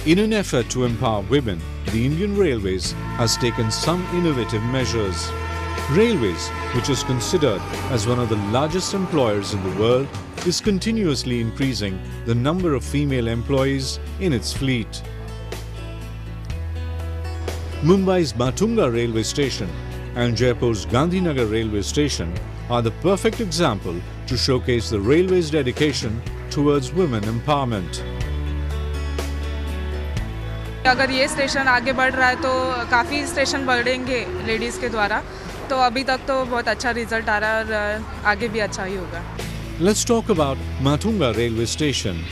In an effort to empower women, the Indian Railways has taken some innovative measures. Railways, which is considered as one of the largest employers in the world, is continuously increasing the number of female employees in its fleet. Mumbai's Matunga railway station and Jaipur's Gandhinagar railway station are the perfect example to showcase the railway's dedication towards women empowerment. अगर ये station आगे बढ़ रहा है तो काफ़ी station बढ़ेंगे ladies के द्वारा, तो अभी तक तो बहुत अच्छा रिजल्ट आ रहा है और आगे भी अच्छा ही होगा. Let's talk about Matunga railway station,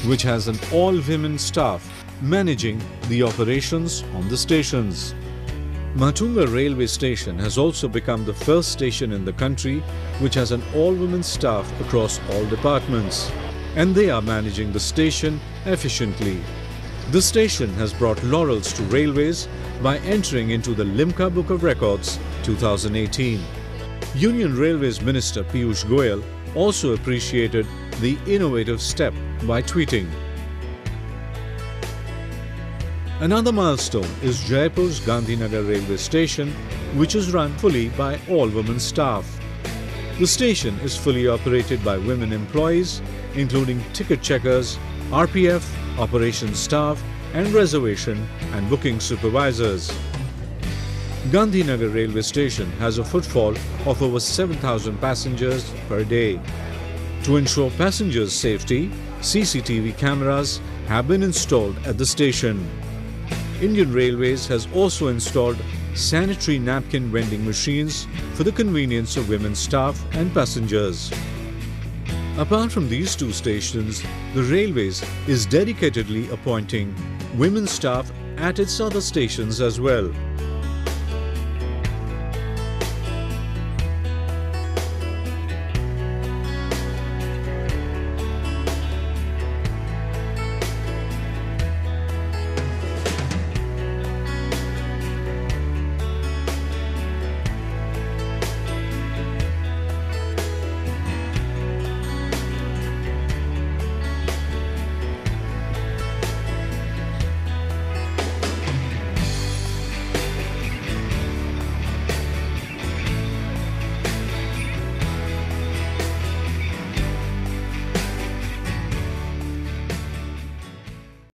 which has an all-women staff managing the operations on the stations. Matunga railway station has also become the first station in the country which has an all-women staff across all departments, and they are managing the station efficiently. The station has brought laurels to railways by entering into the Limca Book of Records 2018. Union Railways Minister Piyush Goyal also appreciated the innovative step by tweeting. Another milestone is Jaipur's Gandhinagar railway station, which is run fully by all-women staff. The station is fully operated by women employees, including ticket checkers, RPF, operations staff, and reservation and booking supervisors. Gandhinagar railway station has a footfall of over 7,000 passengers per day. To ensure passengers' safety, CCTV cameras have been installed at the station. Indian Railways has also installed sanitary napkin vending machines for the convenience of women staff and passengers. Apart from these two stations, the Railways is dedicatedly appointing women staff at its other stations as well.